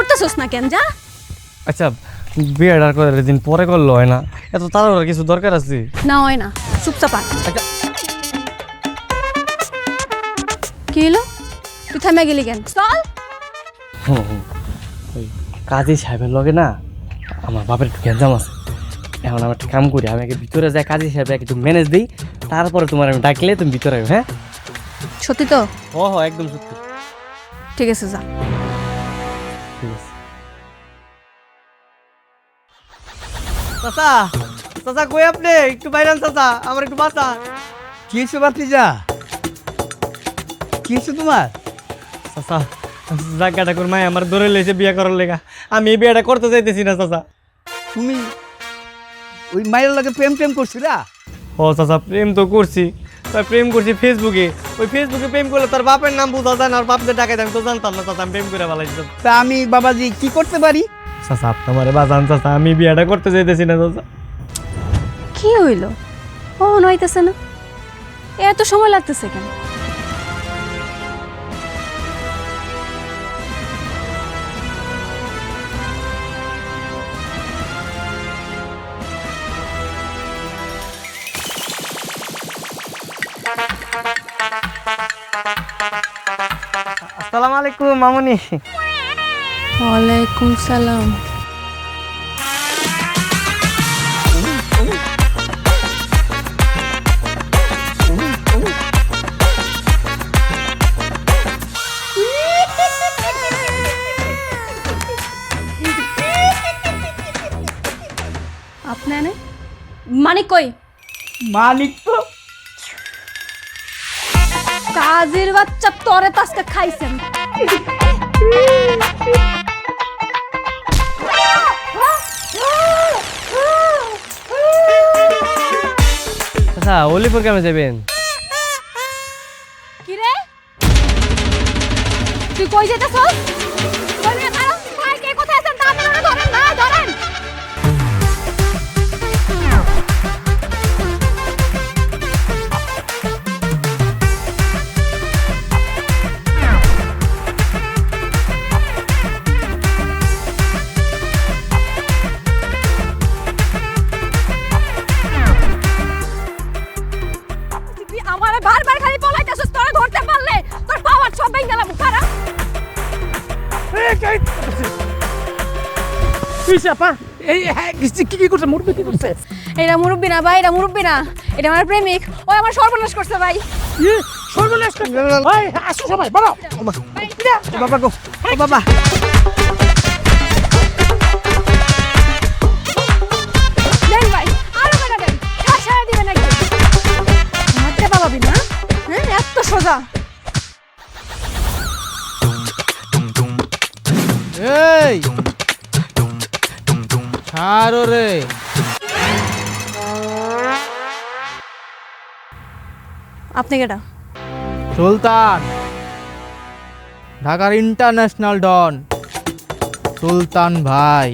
করতেছস না কেন? যা। আচ্ছা বিয়েটা করে দিন পরে করলে হয় না? এত তাড়াহুড়ার কিছু দরকার আছে? না হয় না, চুপচাপ আয়। আচ্ছা কি হলো? তুই থামে গেলি কেন? চল। ওই কাজী সাহেবের লগে না আমার বাপের একটু গ্যাঞ্জাম আছে। এখন আমি একটা কাম করি, আমি আগে ভিতরে যাই, কাজী সাহেব একটু ম্যানেজ দিই, তারপরে তোমার আমি ডাকলে তুমি ভিতরে আইও। হ্যাঁ সত্যি তো? ও হ একদম সত্যি। ঠিক আছে, যা। ঠিক আছে। চাচা চাচা কই আপনি? একটু বাইরান চাচা, আমার একটু বাঁচা। কি হয়েছে ভাতিজা? কি হয়েছে তোমার? চাচা জায়গাটা করে মায় আমার ধরে লেছে বিয়ে করার লেগা, আমি এই বিয়েটা করতে চাইতেছি না চাচা। তুমি ওই মায়ের লগে প্রেম টেম করছিলা? ও চাচা প্রেম তো করছি, তাই প্রেম করছি ফেসবুকে। ওই ফেসবুকে প্রেম করলে তার বাপের নাম বোঝা যায় না, আর বাপদের টাকায় আমি তো জানতাম না চাচা, আমি প্রেম করে ভালাইছি। তা আমি বাবাজি কি করতে পারি? চাচা আপনি আমারে বাঁচান চাচা, আমি বিয়েটা করতে চাইতেছি না চাচা। কি হইল? ও নইতেছে না, এত সময় লাগতেছে কেন? আসসালামু আলাইকুম মামুনি। ওয়ালাইকুম সালাম। আপনার মানে কই? মানিক তো কাজের বাচ্চা, তরে তাসকে খাইছেন। আচ্ছা অলিপুর কেমন যাবেন? কি রে, তুই কই যেতেছস? বলবি না কারণ ভাই কে কোথায় আছেন তা আপনারা ধরেন না, ধরেন। তুই আমারে বারবার খালি পলাইতেছস, তোরে ধরতে পারলে তোর পাওয়ার সব ভেঙে গেলাম খারাপ। কি করছে? মুরবি কি করছে? এটা মুরব্বি না ভাই, এটা মুরব্বি না, এটা আমার প্রেমিক। ও আমার সর্বনাশ করছে ভাই। সর্বনাশ করছে ভাই। আসো সবাই বলো। বাবা গো, ও বাবা। দেন ভাই, আরো টাকা দেন, সারা দিবেন একদম। মারতে পারবি না? হ্যাঁ, এত সোজা। এই ছাড়ো রে। আপনি কেটা? সুলতান, ঢাকার ইন্টারন্যাশনাল ডন সুলতান ভাই।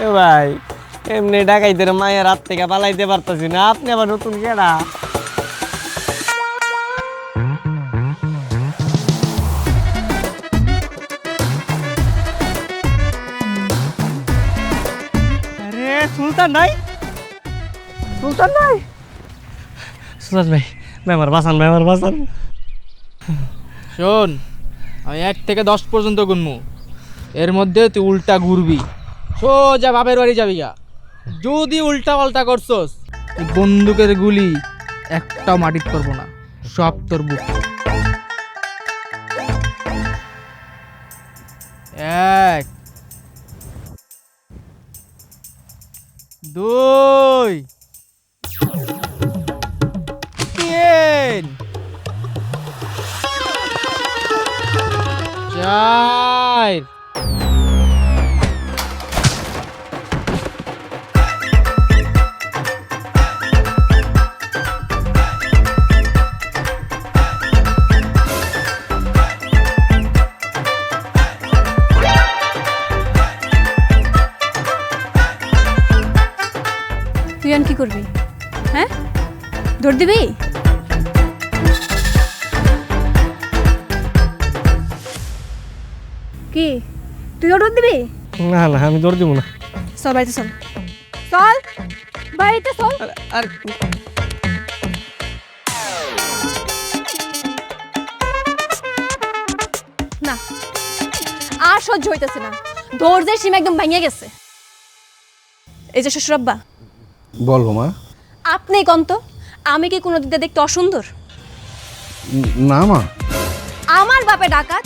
এ ভাই এমনি ডাকাইতে মায়ের হাত থেকে পালাইতে পারতাছি না, আপনি আবার নতুন কেডা? আরে সুলতান নাই, সুলতান নাই। সুলতান ভাই, ভাই আমার বাঁচান, ভাই আমার বাঁচান। শোন, আমি 1 থেকে 10 পর্যন্ত গুনমু, এর মধ্যে তুই উল্টা ঘুরবি, সোজা বাপের বাড়ি যাবি গা। যদি উল্টা পাল্টা করছস, এই বন্দুকের গুলি একটাও মাটিত করবো না, সব তোর বুক। 1 2 3 4। তুই আর কি করবি? হ্যাঁ, দৌড় দিবি? কি তুই অর্ডার দিবি? না না আমি দৌড় দিব না। চল বাড়িতে চল, চল বাড়িতে চল। আর না আর সহ্য হইতেছে না, ধৈর্যের সীমা একদম ভেঙে গেছে। এই যে শ্বশুরাব্বা, বলো মা। আপনি কোন তো, আমি কি কোনো দিকে দেখতে অসুন্দর? না মা। আমার বাপে ডাকাত,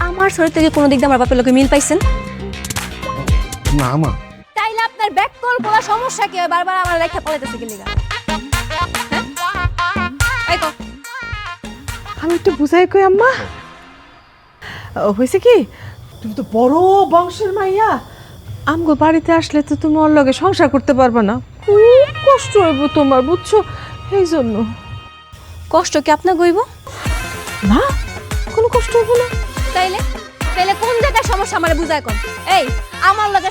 আমার শরীর থেকে কোনো দিক দিয়ে আমার বাপের লোকে মিল পাইছেন? না মা। তাইলে আপনার ব্যাক কল বলা সমস্যা কি হয়? বারবার আমার লেখা পড়াইতেছে কি লিগা? এই কর। আমি একটু বুঝাই কই আম্মা, হয়েছে কি তুমি তো বড় বংশের মাইয়া, আমগো বাড়িতে আসলে তো তুমি ওর লগে সংসার করতে পারবে না, খুব কষ্ট হইব তোমার, বুঝছো? এই জন্য। কষ্ট কি আপনার গইব? না, কোনো কষ্ট হইব না। তাইলে তাইলে কোন জায়গায় সমস্যা আমারে বুঝায় কোন? এই আমার লগে